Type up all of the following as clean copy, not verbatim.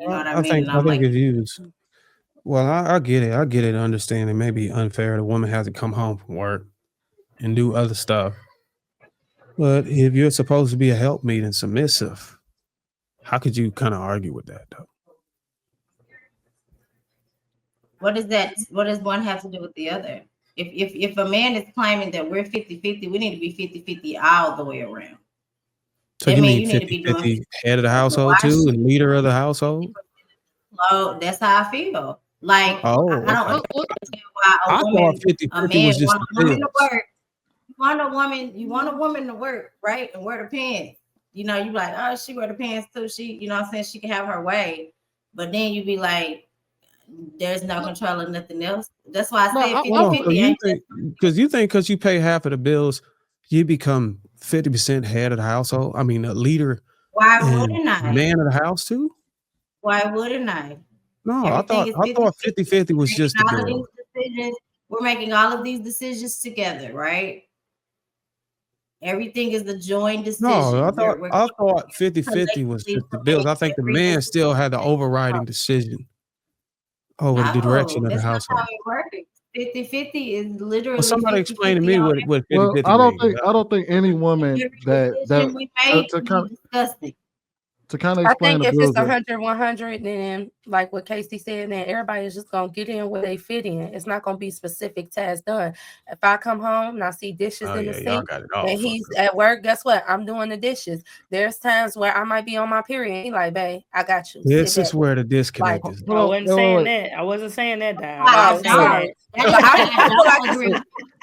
You know what I I mean? think And I I'm think like, if you well, I get it. I get it. Understand it may be unfair. The woman has to come home from work and do other stuff. But if you're supposed to be a helpmeet and submissive, how could you kind of argue with that though? what is that? What does one have to do with the other? If a man is claiming that we're 50-50, we need to be 50-50 all the way around. So That you means mean you need to be doing 50-50 head of the 50% of the household too washing, and leader of the household? 50% of the clothes. That's how I feel. Like Oh, I don't okay. understand why I thought a 50-50 man was just want the a woman to bills. work. You want a woman to work, right? And wear the pants. You know, you like, oh, she wear the pants too. She, you know what I'm saying? She can have her way. But then you be like, there's no control of nothing else. That's why I No, said Hold on. So 50-50 you ain't just think because you pay half of the bills, you become 50% head of the household? I mean, a leader why and wouldn't I? man of the house too? Why wouldn't I? No, Everything is I 50 thought 50. 50-50 was Making just the all of bill. these decisions. We're making all of these decisions together, right? Everything is a joint No, decision. We're I thought 50-50 was collectively just the bills. I think the every man decision still had the that we overriding make. decision over the direction No, of the that's not how household. it works. 50-50 is Well, literally somebody explain to 50-50 me on what well, 50-50 means. I don't think any woman every that decision we make. to We kind discussed it. to kind of I explain think the if it's bills. 100, then like what Casey said, then everybody is just gonna get in where they fit in. It's not gonna be specific tasks done. If I come home and I see dishes Oh in the yeah, y'all sink got it all and fucked he's up. at work, guess what? I'm doing the dishes. There's times where I might be on my period. He like, babe, I got you. Sit This back. is where the Like, disconnect is. Hold I on, wasn't wait, saying wait, that. I wasn't saying that, Dad. I Why I wasn't oh, saying sorry. don't. that. That But is why I I feel like don't agree.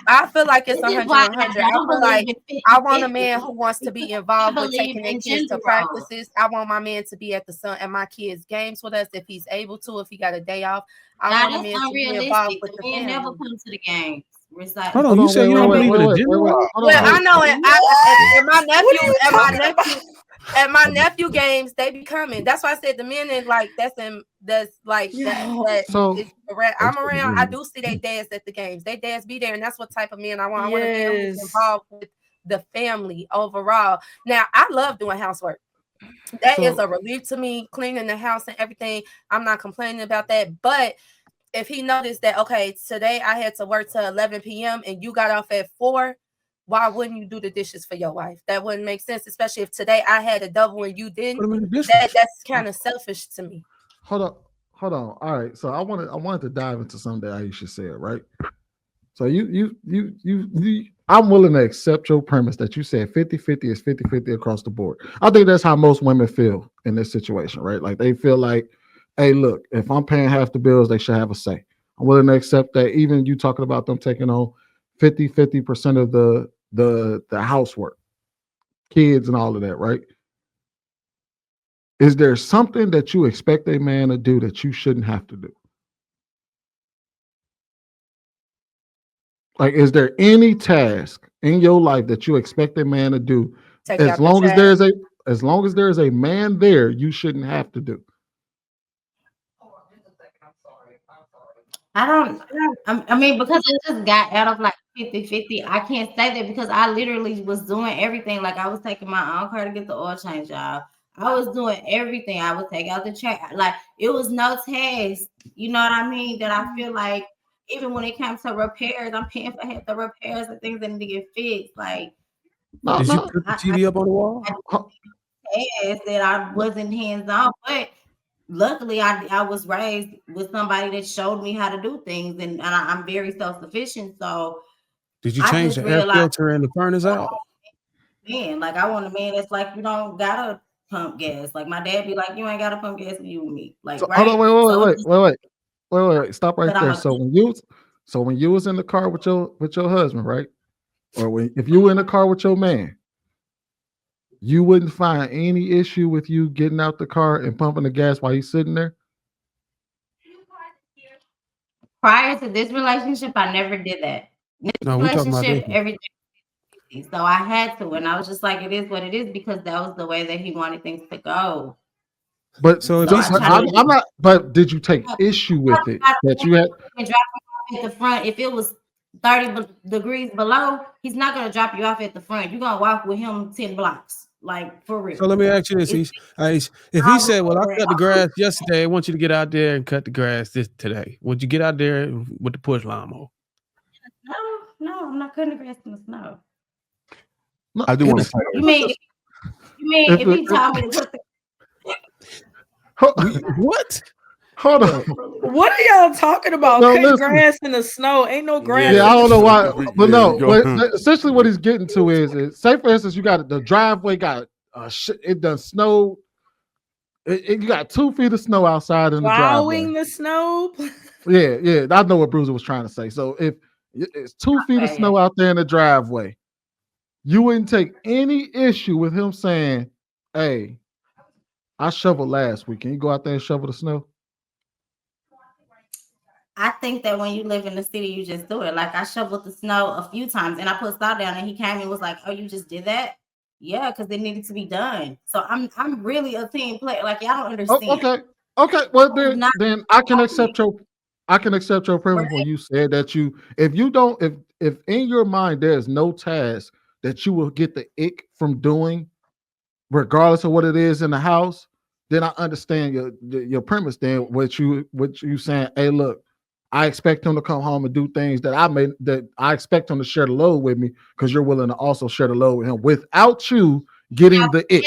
I feel like it's This is 100, why 100. I I don't feel believe like in I want a 50-50 man who wants to because be I involved with believe taking their in kids gender to roles. practices. I want my man to be at my kids' games with us if he's able to, if he got a day off. I Now want a that's man to be involved unrealistic. with The the men never family. come to the games. Hold on, hold you on, say wait, you wait, don't wait, believe wait, in a wait, gender wait, wait. role? Hold on, Well, I wait. know it. And my What are nephew you and my talking about? nephew and my nephew games, they be coming. That's why I said the men is like that's like that So is around. They I'm said the around. I women. do see they dads at the games. They dads be there, and that's what type of men I want. I want a man who's Yes. involved with the family overall. Now, I love doing housework. That is so a relief to me, cleaning the house and everything. I'm not complaining about that. But if he noticed that, okay, today I had to work till 11 p.m. and you got off at 4, why wouldn't you do the dishes for your wife? That wouldn't make sense, especially if today I had a double and you Put didn't. them in the dishwasher. That's uh, kind of selfish to me. hold on, hold on. All right. So I wanted to dive into something that Aisha said, right? So I'm willing to accept your premise that you said 50-50 is 50-50 across the board. I think that's how most women feel in this situation, right? Like they feel like, hey, look, if I'm paying half the bills, they should have a say. I'm willing to accept that even you talking about them taking on 50% of the housework, kids and all of that, right? Is there something that you expect a man to do that you shouldn't have to do? Like, is there any task in your life that you expect a man to do Take as out the long as trash. there's a as long as there's a man there, you shouldn't have to do? I mean, because it just got out of like 50-50, I can't say that because I literally was doing everything. Like I was taking my own car to get the oil change job. I was doing everything. I would take out the trash. Like it was no task, you know what I mean? That I feel like even when it comes to repairs, I'm paying for half the repairs and things that need to get fixed. Like No, Did you no. put the I TV up on the wall? Ho- tasks that I wasn't hands on, but luckily I was raised with somebody that showed me how to do things, and I'm very self sufficient. So Did you I change just the air realized, filter and the furnace out? man, like I want a man that's like you don't gotta pump gas. Like my dad be like, you ain't gotta pump gas for you and me, like So hold on, right. So it's just, wait. Stop right but I'm there. a So when you was in the car with your husband, right? Or if you were in the car with your man, you wouldn't find any issue with you getting out the car and pumping the gas while he's sitting there. prior to this relationship, I never did that. This No, we talking about relationship, this one. everything. So I had to, and I was just like, it is what it is because that was the way that he wanted things to go. But So if So he's I try so to I'm not. But did you take drop issue with it him that you had? off at the front. If it was 30 degrees below, he's not gonna drop you off at the front. You're gonna walk with him 10 blocks. Like for real. So let me ask you this: if he said, "Well, I cut the grass yesterday, I want you to get out there and cut the grass today," would you get out there with the push lawnmower? No, I'm not cutting the grass in the snow. No, I do want to You mean if he told me to cut the What? Hold on. What are y'all talking about? No, Cutting listen. grass in the snow? Ain't no grass. Yeah, I don't know why, Yeah, but no. go. But essentially, what he's getting to is, say for instance, you got the driveway got it done snowed. You got 2 feet of snow outside in the driveway. Plowing the snow. Yeah, I know what Bruiser was trying to say. So if it's 2 feet of snow out there in the driveway, you wouldn't take any issue with him saying, "Hey, I shoveled last week. Can you go out there and shovel the snow?" I think that when you live in the city, you just do it. Like I shoveled the snow a few times and I put salt down and he came and was like, "Oh, you just did that?" Yeah, because it needed to be done. So I'm really a team player. Like y'all don't understand. Okay. Well then I can accept your premise when you said that if in your mind there's no task that you will get the ick from doing, regardless of what it is in the house, then I understand your premise. Then what you saying? Hey, look, I expect him to come home and do things that I expect him to share the load with me because you're willing to also share the load with him without you getting the ick.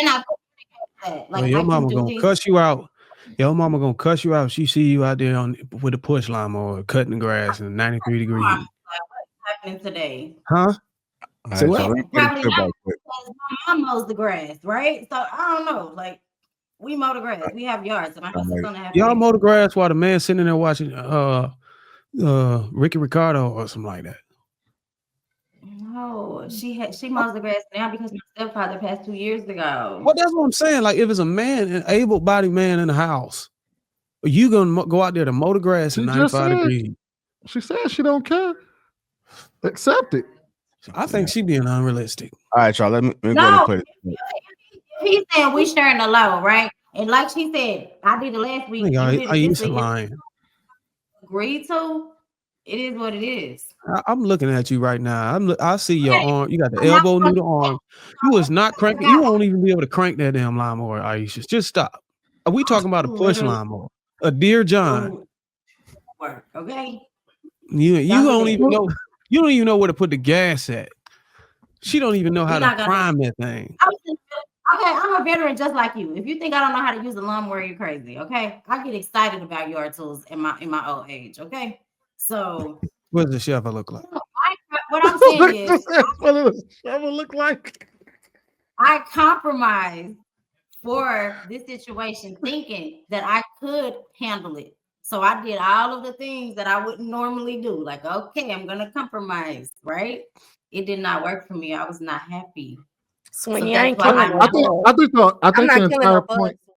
Well, your mama gonna cuss you out. Your mama gonna cuss you out. She see you out there with a push lawnmower cutting the grass in 93 degree heat. What's happening today? Huh? So what? Probably not because my mom mows the grass, right? So I don't know. Like we mow the grass. We have yards, and my house is gonna have. Y'all mow the grass while the man sitting there watching Ricky Ricardo or something like that. No, she mows the grass now because my stepfather passed 2 years ago. Well, that's what I'm saying. Like, if it's a man, an able-bodied man in the house, are you gonna go out there to mow the grass in 95 degrees? She said she don't care. Accept it. I think she being unrealistic. All right, y'all. Let me go and put it. He's saying we sharing the load, right? And like she said, I did it last week. I used to lying. Agreed to. It is what it is. I'm looking at you right now. I see your arm. You got the elbow near the arm. You was not cranking. You won't even be able to crank that damn lawnmower, Aisha. Just stop. Are we talking about a push lawnmower? A Dear John. Okay. You don't even know. You don't even know where to put the gas at. She don't even know how to prime that thing. Okay, I'm a veteran just like you. If you think I don't know how to use a lawnmower, you're crazy. Okay, I get excited about yard tools in my old age. Okay, so what does the shovel look like? What I'm saying is, what does the shovel look like? I compromised for this situation, thinking that I could handle it. So I did all of the things that I wouldn't normally do. Like, okay, I'm gonna compromise, right? It did not work for me. I was not happy. Swingy, I ain't killing I think the entire point.